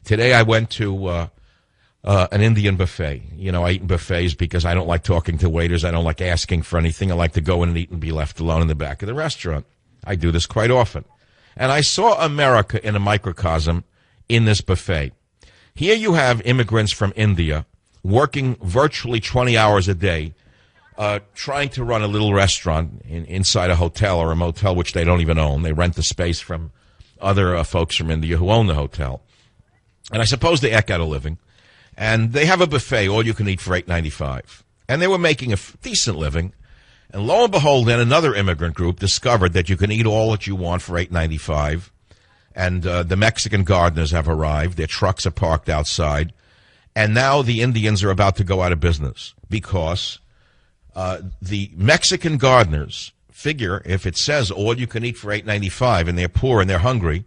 Today I went to an Indian buffet. You know, I eat in buffets because I don't like talking to waiters. I don't like asking for anything. I like to go in and eat and be left alone in the back of the restaurant. I do this quite often. And I saw America in a microcosm in this buffet. Here you have immigrants from India working virtually 20 hours a day, trying to run a little restaurant inside a hotel or a motel, which they don't even own. They rent the space from other folks from India who own the hotel. And I suppose they eke out a living. And they have a buffet, all you can eat for $8.95. And they were making a decent living. And lo and behold, then another immigrant group discovered that you can eat all that you want for $8.95. And the Mexican gardeners have arrived. Their trucks are parked outside. And now the Indians are about to go out of business because the Mexican gardeners figure if it says all you can eat for $8.95 and they're poor and they're hungry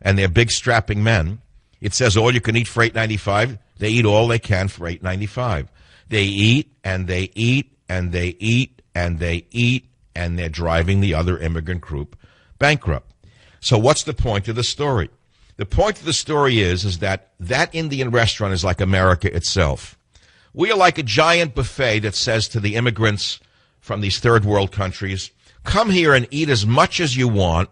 and they're big strapping men, it says all you can eat for $8.95. They eat all they can for $8.95. They eat and they eat and they eat and they eat, and they're driving the other immigrant group bankrupt. So what's the point of the story? The point of the story is that Indian restaurant is like America itself. We are like a giant buffet that says to the immigrants from these third world countries, come here and eat as much as you want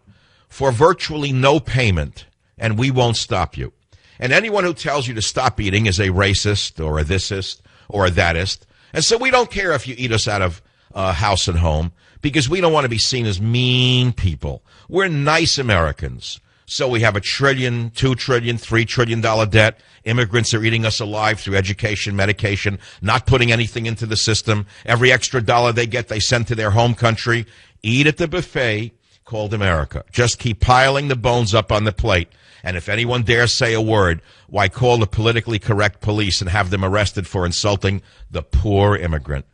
for virtually no payment, and we won't stop you. And anyone who tells you to stop eating is a racist or a thisist or a thatist. And so we don't care if you eat us out of house and home because we don't want to be seen as mean people. We're nice Americans. So we have $1 trillion, $2 trillion, $3 trillion debt. Immigrants are eating us alive through education, medication, not putting anything into the system. Every extra dollar they get, they send to their home country. Eat at the buffet called America. Just keep piling the bones up on the plate. And if anyone dares say a word, why call the politically correct police and have them arrested for insulting the poor immigrant.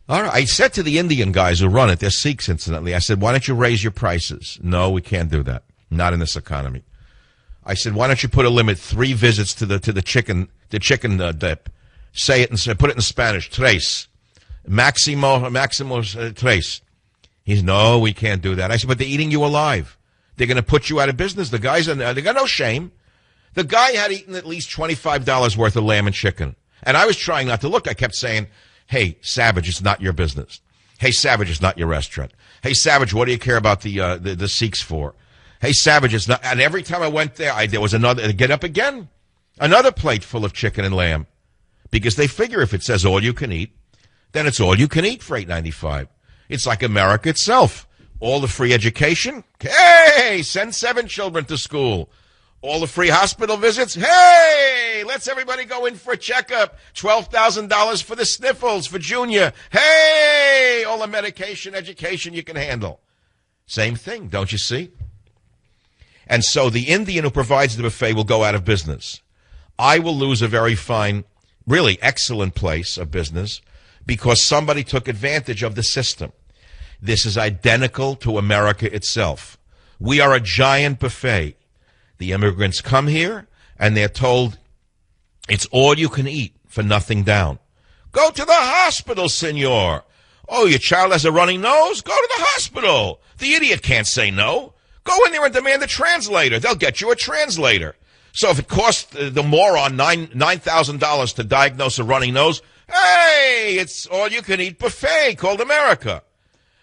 All right, I said to the Indian guys who run it, they're Sikhs incidentally, I said, why don't you raise your prices? No, we can't do that. Not in this economy. I said, why don't you put a limit, 3 visits to the chicken dip. Say it and put it in Spanish, tres. Máximo tres. He's, no, we can't do that. I said, but they're eating you alive. They're going to put you out of business. The guys, they got no shame. The guy had eaten at least $25 worth of lamb and chicken. And I was trying not to look. I kept saying, hey, Savage, it's not your business. Hey, Savage, it's not your restaurant. Hey, Savage, what do you care about the Sikhs for? Hey, Savage, it's not. And every time I went there, there was another, get up again, another plate full of chicken and lamb. Because they figure if it says all you can eat, then it's all you can eat for $8.95. It's like America itself. All the free education. Hey, send 7 children to school. All the free hospital visits. Hey, let's everybody go in for a checkup. $12,000 for the sniffles for Junior. Hey, all the medication, education you can handle. Same thing, don't you see? And so the Indian who provides the buffet will go out of business. I will lose a very fine, really excellent place of business because somebody took advantage of the system. This is identical to America itself. We are a giant buffet. The immigrants come here, and they're told it's all you can eat for nothing down. Go to the hospital, senor. Oh, your child has a running nose? Go to the hospital. The idiot can't say no. Go in there and demand a translator. They'll get you a translator. So if it costs the moron $9,000 to diagnose a running nose, hey, it's all you can eat buffet called America.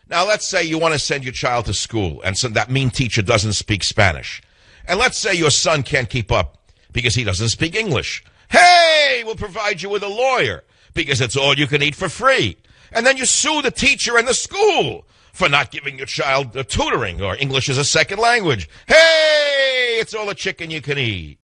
Now, let's say you want to send your child to school, and so that mean teacher doesn't speak Spanish. And let's say your son can't keep up because he doesn't speak English. Hey, we'll provide you with a lawyer because it's all you can eat for free. And then you sue the teacher and the school for not giving your child tutoring or English as a second language. Hey, it's all the chicken you can eat.